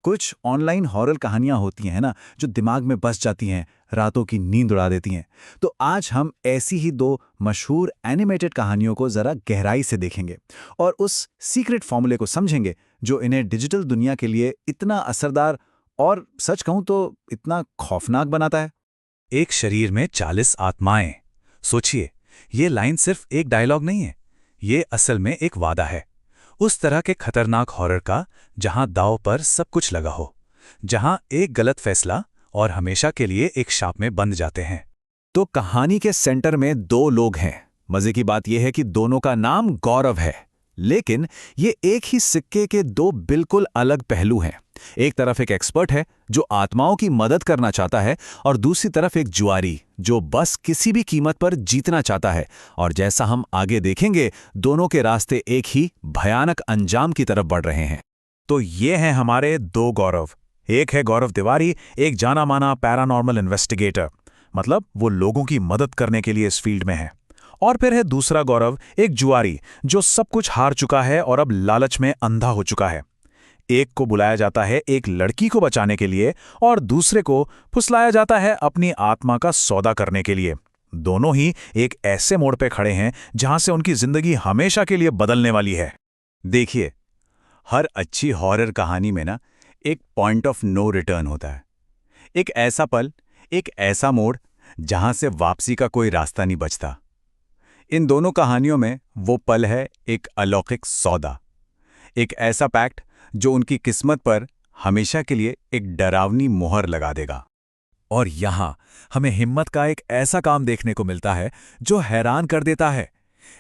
कुछ online horror कहानियां होती हैं ना, जो दिमाग में बस जाती हैं, रातों की नींद उड़ा देती हैं। तो आज हम ऐसी ही दो मशहूर एनिमेटेड कहानियों को जरा गहराई से देखेंगे और उस सीक्रेट फॉर्मूले को समझेंगे जो इन्हें डिजिटल दुनिया के लिए इतना असरदार और सच कहूं तो इतना खौफनाक बनाता है। एक शरीर में 40 आत्माएं। सोचिए, ये लाइन सिर्फ एक डायलॉग नहीं है, ये असल में एक वादा है। उस तरह के खतरनाक हॉरर का जहां दांव पर सब कुछ लगा हो, जहां एक गलत फैसला और हमेशा के लिए एक शाप में बंद जाते हैं। तो कहानी के सेंटर में दो लोग हैं। मजे की बात यह है कि दोनों का नाम गौरव है, लेकिन ये एक ही सिक्के के दो बिल्कुल अलग पहलू हैं। एक तरफ एक एक्सपर्ट है जो आत्माओं की मदद करना चाहता है और दूसरी तरफ एक जुआरी जो बस किसी भी कीमत पर जीतना चाहता है। और जैसा हम आगे देखेंगे, दोनों के रास्ते एक ही भयानक अंजाम की तरफ बढ़ रहे हैं। तो ये हैं हमारे दो गौरव। एक है गौरव तिवारी, एक जाना माना पैरानॉर्मल इन्वेस्टिगेटर, मतलब वो लोगों की मदद करने के लिए इस फील्ड में है। और फिर है दूसरा गौरव, एक जुआरी जो सब कुछ हार चुका है और अब लालच में अंधा हो चुका है। एक को बुलाया जाता है एक लड़की को बचाने के लिए और दूसरे को फुसलाया जाता है अपनी आत्मा का सौदा करने के लिए। दोनों ही एक ऐसे मोड़ पे खड़े हैं जहां से उनकी जिंदगी हमेशा के लिए बदलने वाली है। देखिए, हर अच्छी हॉरर कहानी में ना एक पॉइंट ऑफ नो रिटर्न होता है। एक ऐसा पल, एक ऐसा मोड़ जहां से वापसी का कोई रास्ता नहीं बचता। इन दोनों कहानियों में वो पल है एक अलौकिक सौदा, एक ऐसा पैक्ट जो उनकी किस्मत पर हमेशा के लिए एक डरावनी मोहर लगा देगा। और यहां हमें हिम्मत का एक ऐसा काम देखने को मिलता है जो हैरान कर देता है।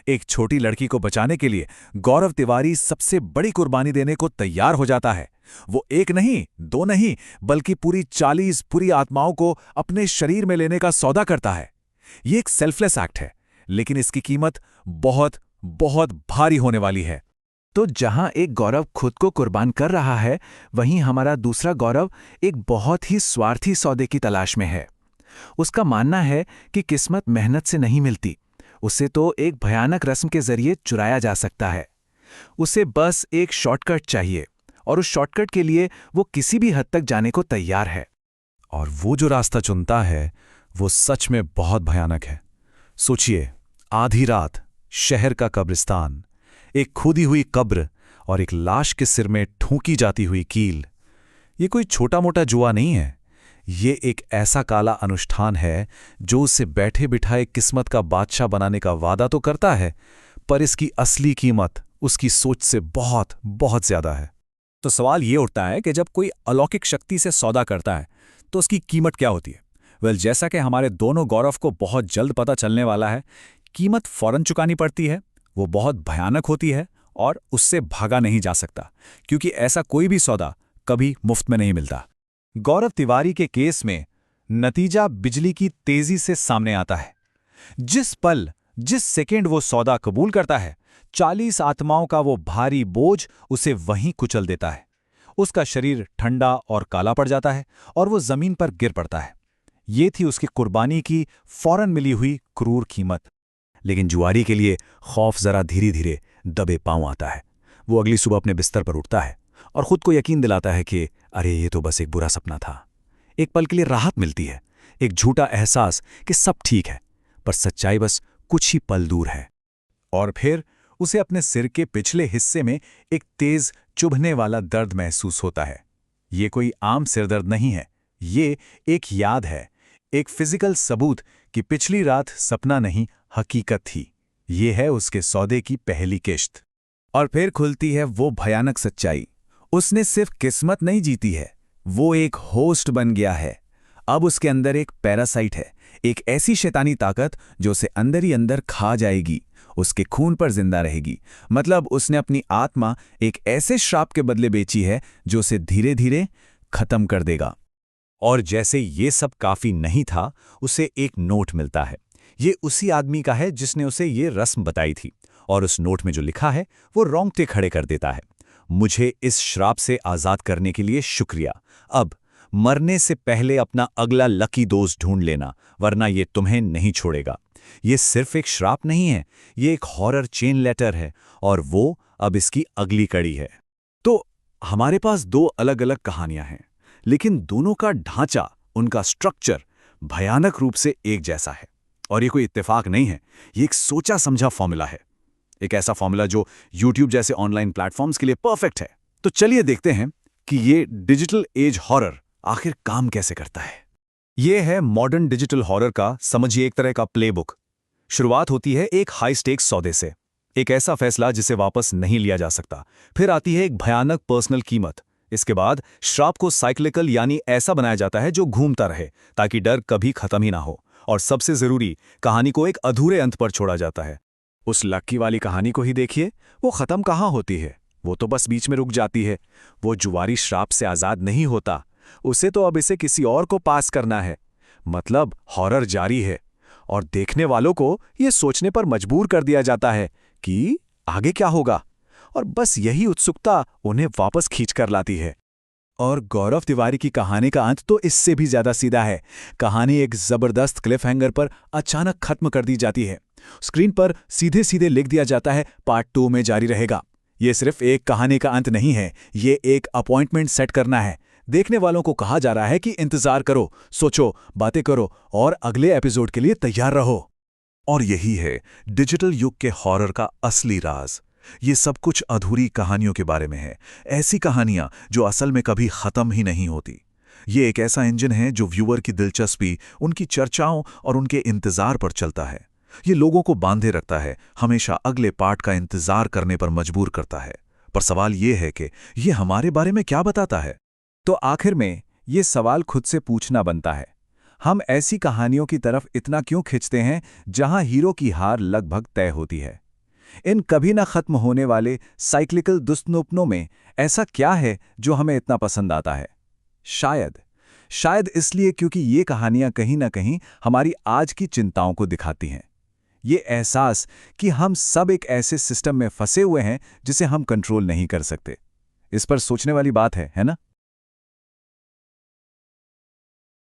एक छोटी लड़की को बचाने के लिए गौरव तिवारी सबसे बड़ी कुर्बानी देने को तैयार हो जाता है। वो एक नहीं, दो नहीं, बल्कि पूरी 40 पूरी आत्माओं को अपने शरीर में लेने का सौदा करता है। ये एक सेल्फलेस एक्ट है, लेकिन इसकी कीमत बहुत बहुत भारी होने वाली है। तो जहां एक गौरव खुद को कुर्बान कर रहा है, वहीं हमारा दूसरा गौरव एक बहुत ही स्वार्थी सौदे की तलाश में है। उसका मानना है कि किस्मत मेहनत से नहीं मिलती, उसे तो एक भयानक रस्म के जरिए चुराया जा सकता है। उसे बस एक शॉर्टकट चाहिए और उस शॉर्टकट के लिए वो किसी भी हद तक जाने को तैयार है। और वो जो रास्ता चुनता है वो सच में बहुत भयानक है। सोचिए, आधी रात, शहर का कब्रिस्तान, एक खुदी हुई कब्र और एक लाश के सिर में ठूंकी जाती हुई कील। ये कोई छोटा मोटा जुआ नहीं है, ये एक ऐसा काला अनुष्ठान है जो उसे बैठे बिठाए किस्मत का बादशाह बनाने का वादा तो करता है, पर इसकी असली कीमत उसकी सोच से बहुत बहुत ज्यादा है। तो सवाल ये उठता है कि जब कोई अलौकिक शक्ति से सौदा करता है तो उसकी कीमत क्या होती है? जैसा कि हमारे दोनों गौरव को बहुत जल्द पता चलने वाला है, कीमत फौरन चुकानी पड़ती है। वो बहुत भयानक होती है और उससे भागा नहीं जा सकता, क्योंकि ऐसा कोई भी सौदा कभी मुफ्त में नहीं मिलता। गौरव तिवारी के केस में नतीजा बिजली की तेजी से सामने आता है। जिस पल, जिस सेकेंड वो सौदा कबूल करता है, 40 आत्माओं का वो भारी बोझ उसे वहीं कुचल देता है। उसका शरीर ठंडा और काला पड़ जाता है और वो जमीन पर गिर पड़ता है। ये थी उसकी कुर्बानी की फौरन मिली हुई क्रूर कीमत। लेकिन जुआरी के लिए खौफ जरा धीरे धीरे दबे पांव आता है। वो अगली सुबह अपने बिस्तर पर उठता है और खुद को यकीन दिलाता है कि अरे ये तो बस एक बुरा सपना था। एक पल के लिए राहत मिलती है, एक झूठा एहसास कि सब ठीक है, पर सच्चाई बस कुछ ही पल दूर है। और फिर उसे अपने सिर के पिछले हिस्से में एक तेज चुभने वाला दर्द महसूस होता है। ये कोई आम सिरदर्द नहीं है, ये एक याद है, एक फिजिकल सबूत कि पिछली रात सपना नहीं हकीकत थी। ये है उसके सौदे की पहली किश्त। और फिर खुलती है वो भयानक सच्चाई। उसने सिर्फ किस्मत नहीं जीती है, वो एक होस्ट बन गया है। अब उसके अंदर एक पैरासाइट है, एक ऐसी शैतानी ताकत जो उसे अंदर ही अंदर खा जाएगी, उसके खून पर जिंदा रहेगी। मतलब उसने अपनी आत्मा एक ऐसे श्राप के बदले बेची है जो उसे धीरे धीरे खत्म कर देगा। और जैसे ये सब काफी नहीं था, उसे एक नोट मिलता है। ये उसी आदमी का है जिसने उसे ये रस्म बताई थी, और उस नोट में जो लिखा है वो रोंगटे खड़े कर देता है। मुझे इस श्राप से आजाद करने के लिए शुक्रिया। अब मरने से पहले अपना अगला लकी दोस्त ढूंढ लेना, वरना ये तुम्हें नहीं छोड़ेगा। ये सिर्फ एक श्राप नहीं है, ये एक हॉरर चेन लेटर है, और वो अब इसकी अगली कड़ी है। तो हमारे पास दो अलग अलग कहानियां हैं, लेकिन दोनों का ढांचा, उनका स्ट्रक्चर भयानक रूप से एक जैसा है। और ये कोई इत्तेफाक नहीं है, ये एक सोचा समझा फॉर्मूला है। एक ऐसा फॉर्मूला जो YouTube जैसे ऑनलाइन प्लेटफॉर्म्स के लिए परफेक्ट है। तो चलिए देखते हैं कि ये डिजिटल एज हॉरर आखिर काम कैसे करता है। ये है मॉडर्न डिजिटल हॉरर का, समझिए, एक तरह का प्लेबुक। शुरुआत होती है एक हाई स्टेक्स सौदे से, एक ऐसा फैसला जिसे वापस नहीं लिया जा सकता। फिर आती है एक भयानक पर्सनल कीमत। इसके बाद श्राप को साइक्लिकल, यानी ऐसा बनाया जाता है जो घूमता रहे, ताकि डर कभी खत्म ही ना हो। और सबसे जरूरी, कहानी को एक अधूरे अंत पर छोड़ा जाता है। उस लक्की वाली कहानी को ही देखिए, वो खत्म कहाँ होती है, वो तो बस बीच में रुक जाती है। वो जुआरी श्राप से आजाद नहीं होता, उसे तो अब इसे किसी और को पास करना है। मतलब हॉरर जारी है, और देखने वालों को ये सोचने पर मजबूर कर दिया जाता है कि आगे क्या होगा। और बस यही उत्सुकता उन्हें वापस खींच कर लाती है। और गौरव तिवारी की कहानी का अंत तो इससे भी ज्यादा सीधा है। कहानी एक जबरदस्त क्लिफहैंगर पर अचानक खत्म कर दी जाती है। स्क्रीन पर सीधे सीधे लिख दिया जाता है, पार्ट 2 में जारी रहेगा। ये सिर्फ एक कहानी का अंत नहीं है, ये एक अपॉइंटमेंट सेट करना है। देखने वालों को कहा जा रहा है कि इंतजार करो, सोचो, बातें करो और अगले एपिसोड के लिए तैयार रहो। और यही है डिजिटल युग के हॉरर का असली राज। ये सब कुछ अधूरी कहानियों के बारे में है, ऐसी कहानियां जो असल में कभी खत्म ही नहीं होती। ये एक ऐसा इंजन है जो व्यूअर की दिलचस्पी, उनकी चर्चाओं और उनके इंतजार पर चलता है। ये लोगों को बांधे रखता है, हमेशा अगले पार्ट का इंतजार करने पर मजबूर करता है। पर सवाल ये है कि ये हमारे बारे में क्या बताता है? तो आखिर में ये सवाल खुद से पूछना बनता है, हम ऐसी कहानियों की तरफ इतना क्यों खिंचते हैं जहां हीरो की हार लगभग तय होती है? इन कभी ना खत्म होने वाले साइक्लिकल दुष्स्वप्नों में ऐसा क्या है जो हमें इतना पसंद आता है? शायद इसलिए क्योंकि ये कहानियां कहीं ना कहीं हमारी आज की चिंताओं को दिखाती हैं। ये एहसास कि हम सब एक ऐसे सिस्टम में फंसे हुए हैं जिसे हम कंट्रोल नहीं कर सकते। इस पर सोचने वाली बात है ना?